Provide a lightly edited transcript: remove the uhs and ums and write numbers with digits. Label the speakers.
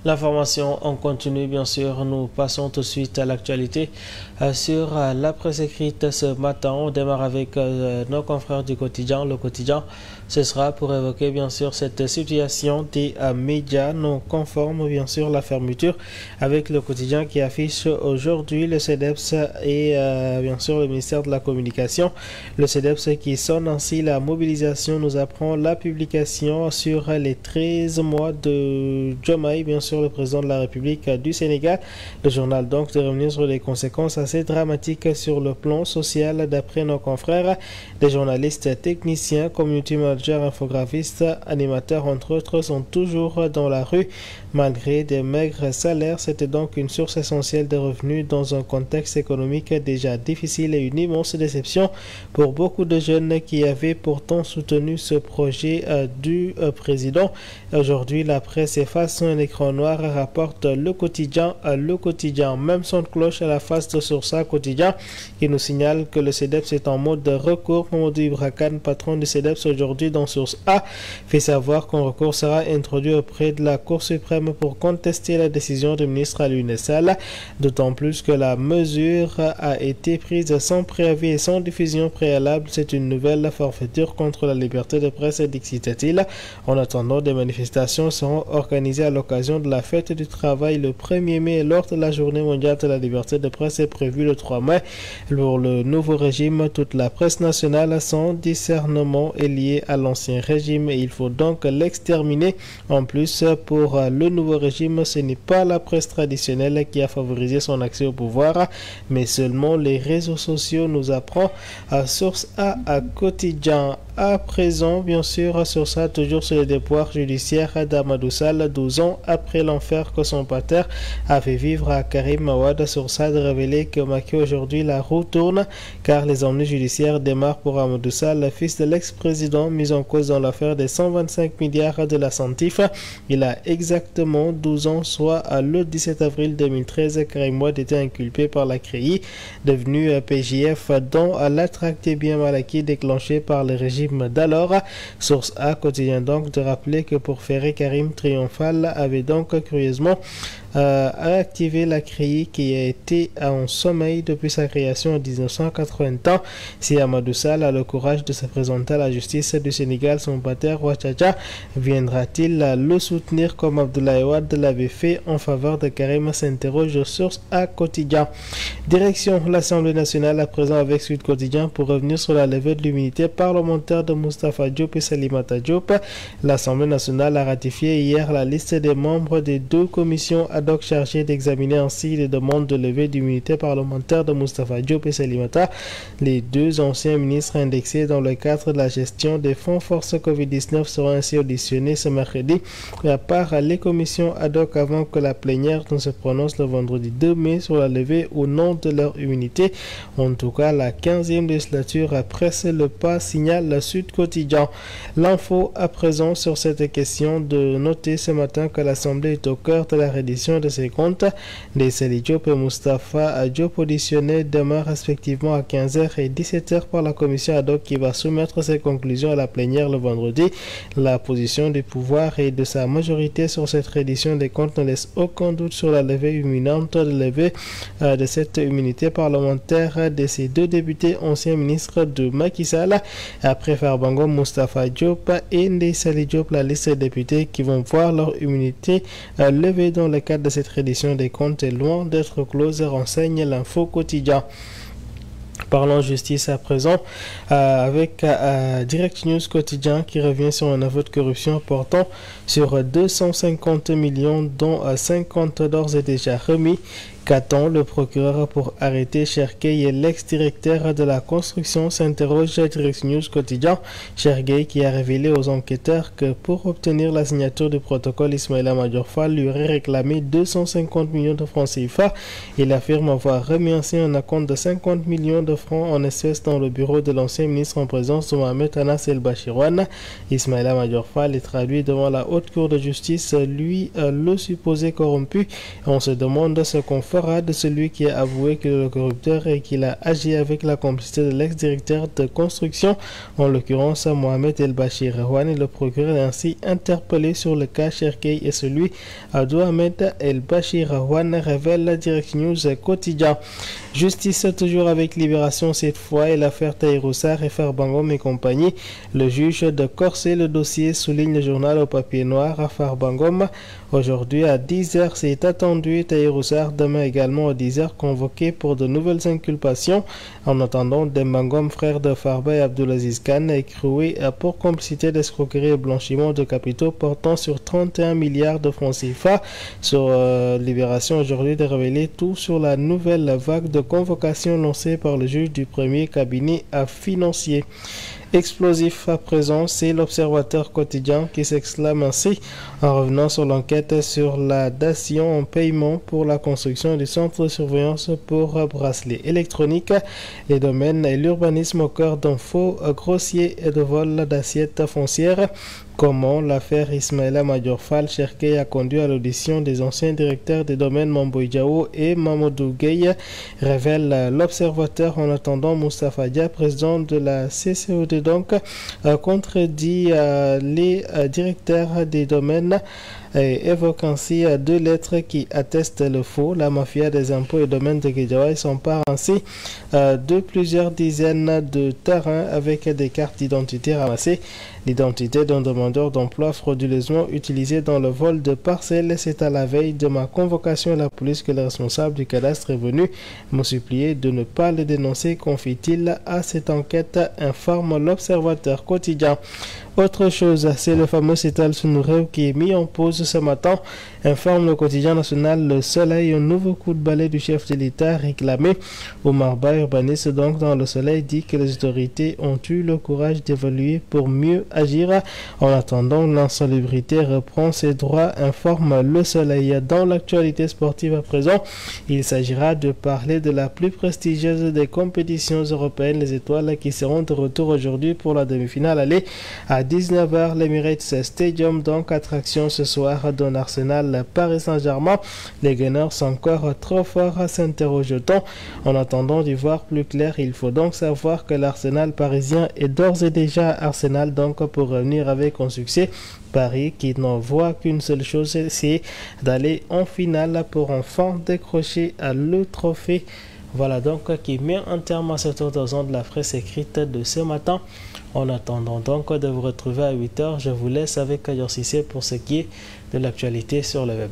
Speaker 1: L'information en continu, bien sûr. Nous passons tout de suite à l'actualité sur la presse écrite ce matin. On démarre avec nos confrères du quotidien. Le quotidien, ce sera pour évoquer bien sûr cette situation des médias non conformes, bien sûr la fermeture, avec le quotidien qui affiche aujourd'hui le CEDEPS et bien sûr le ministère de la Communication. Le CEDEPS qui sonne ainsi la mobilisation nous apprend la publication sur les 13 mois de Diomaye, bien sûr le président de la République du Sénégal. Le journal donc de revenir sur les conséquences assez dramatiques sur le plan social d'après nos confrères. Des journalistes, techniciens, community managers, infographistes, animateurs entre autres sont toujours dans la rue malgré des maigres salaires. C'était donc une source essentielle de revenus dans un contexte économique déjà difficile et une immense déception pour beaucoup de jeunes qui avaient pourtant soutenu ce projet du président. Aujourd'hui, la presse efface un écran noir, rapporte le quotidien. Même son de cloche à la face de Source A quotidien qui nous signale que le CEDEPS est en mode de recours. Mamadou Ibra Kane, patron du CEDEPS aujourd'hui dans Source A, fait savoir qu'un recours sera introduit auprès de la Cour suprême pour contester la décision du ministre Alioune Sall, d'autant plus que la mesure a été prise sans préavis et sans diffusion préalable. C'est une nouvelle forfaiture contre la liberté de presse, dit-il. En attendant, des manifestations seront organisées à l'occasion de la fête du travail le 1er mai lors de la journée mondiale de la liberté de presse est prévue le 3 mai. Pour le nouveau régime, toute la presse nationale sans discernement est liée à l'ancien régime et il faut donc l'exterminer. En plus, pour le nouveau régime, ce n'est pas la presse traditionnelle qui a favorisé son accès au pouvoir, mais seulement les réseaux sociaux, nous apprend à Source A à quotidien. À présent, bien sûr, sur ça, toujours sur le déboire judiciaire d'Amadou Sall, 12 ans après l'enfer que son pater a fait vivre à Karim Mawad. Sur ça, de révéler que Macky aujourd'hui la roue tourne, car les ennuis judiciaires démarrent pour Amadou Sall, fils de l'ex-président mis en cause dans l'affaire des 125 milliards de la Santif. Il a exactement 12 ans, soit le 17 avril 2013, Karim Mawad était inculpé par la CREI, devenu PJF, dont l'attract bien mal acquis déclenché par le régime d'alors. Source A quotidien donc de rappeler que pour faire Karim triomphal avait donc curieusement activé la CREI qui a été en sommeil depuis sa création en 1980. Si Amadou Sall a le courage de se présenter à la justice du Sénégal, son pater Ouattara viendra-t-il le soutenir comme Abdoulaye Wade l'avait fait en faveur de Karim, s'interroge Source A quotidien. Direction l'Assemblée nationale à présent avec Sud Quotidien pour revenir sur la levée de l'immunité parlementaire de Moustapha Diop et Salimata Diop. L'Assemblée nationale a ratifié hier la liste des membres des deux commissions ad hoc chargées d'examiner ainsi les demandes de levée d'immunité parlementaire de Moustapha Diop et Salimata, les deux anciens ministres indexés dans le cadre de la gestion des fonds force Covid-19 seront ainsi auditionnés ce mercredi, à part les commissions ad hoc avant que la plénière ne se prononce le vendredi 2 mai sur la levée ou non de leur immunité. En tout cas, la 15e législature a pressé le pas, signale le Sud Quotidien. L'info à présent sur cette question de noter ce matin que l'Assemblée est au cœur de la reddition de ses comptes. Les Sali Diop et Moustapha Diop auditionnés demain respectivement à 15h et 17h par la commission ad hoc qui va soumettre ses conclusions à la plénière le vendredi. La position du pouvoir et de sa majorité sur cette reddition des comptes ne laisse aucun doute sur la levée imminente de cette immunité parlementaire de ces deux députés anciens ministres de Macky Sall. Après Farbango, Moustapha Diop et Ndeye Sali Diop, la liste des députés qui vont voir leur immunité levée dans le cadre de cette reddition des comptes est loin d'être close, renseigne l'info quotidien. Parlons justice à présent avec Direct News quotidien qui revient sur un aveu de corruption portant sur 250 millions dont 50 d'ores et déjà remis. Qu'attend le procureur pour arrêter Cherkey et l'ex-directeur de la construction, s'interroge Direct News quotidien. Cherkey qui a révélé aux enquêteurs que pour obtenir la signature du protocole, Ismaïla Madior Fall lui aurait réclamé 250 millions de francs CFA. Il affirme avoir remis ainsi un acompte de 50 millions de francs en espèces dans le bureau de l'ancien ministre en présence de Mohamed Anas El Bachirouane. Ismaïla Madior Fall est traduit devant la haute cour de justice, lui le supposé corrompu. On se demande ce qu'on fait fera de celui qui a avoué qu'il est le corrupteur et qu'il a agi avec la complicité de l'ex-directeur de construction, en l'occurrence Mohamed El Bachir Rouane. Le procureur est ainsi interpellé sur le cas Cherkey et celui d'Ahmed El Bachir Rouane, révèle Direct News Quotidien. Justice toujours avec Libération cette fois et l'affaire Tahirou Sarr et Farbangom et compagnie. Le juge de corser le dossier, souligne le journal au papier noir à Farbangom. Aujourd'hui à 10h, c'est attendu. Tahirou Sarr demain également à 10h, convoqué pour de nouvelles inculpations. En attendant, Dembangom, frère de Farba et Abdulaziz Khan, est écroué pour complicité d'escroquerie et blanchiment de capitaux portant sur 31 milliards de francs CFA. Sur Libération aujourd'hui de révéler tout sur la nouvelle vague de convocation lancée par le juge du premier cabinet financier. Explosif à présent, c'est l'Observateur quotidien qui s'exclame ainsi en revenant sur l'enquête sur la dation en paiement pour la construction du centre de surveillance pour bracelets électroniques. Les domaines et l'urbanisme au cœur d'un faux grossier et de vol d'assiettes foncières. Comment l'affaire Ismaïla Madior Fall Cherkey a conduit à l'audition des anciens directeurs des domaines Mamboy Diao et Mamadou Gueye, révèle l'Observateur. En attendant, Moustapha Dia, président de la CCOD donc, contredit les directeurs des domaines et évoque ainsi deux lettres qui attestent le faux. La mafia des impôts et domaines de Guédiawaye s'empare ainsi de plusieurs dizaines de terrains avec des cartes d'identité ramassées. L'identité d'un demandeur d'emploi frauduleusement utilisé dans le vol de parcelles. C'est à la veille de ma convocation à la police que le responsable du cadastre est venu me supplier de ne pas le dénoncer, confie-t-il à cette enquête, informe l'Observateur quotidien. Autre chose, c'est le fameux Cétal Sounouré qui est mis en pause ce matin, informe le quotidien national Le Soleil. Un nouveau coup de balai du chef de l'État réclamé. Omar Ba, urbaniste donc dans Le Soleil, dit que les autorités ont eu le courage d'évaluer pour mieux agir. En attendant, l'insalubrité reprend ses droits, informe Le Soleil. Dans l'actualité sportive à présent, il s'agira de parler de la plus prestigieuse des compétitions européennes, les Étoiles, qui seront de retour aujourd'hui pour la demi-finale aller à 19h, l'Emirates Stadium, donc attraction ce soir d'un Arsenal Paris Saint-Germain. Les Gunners sont encore trop forts, s'interroge-t-on. En attendant d'y voir plus clair, il faut donc savoir que l'Arsenal parisien est d'ores et déjà Arsenal, donc pour revenir avec un succès. Paris qui n'en voit qu'une seule chose, c'est d'aller en finale pour enfin décrocher le trophée. Voilà donc qui met un terme à cette autre de la presse écrite de ce matin. En attendant donc de vous retrouver à 8h, je vous laisse avec Kayor Cissé pour ce qui est de l'actualité sur le web.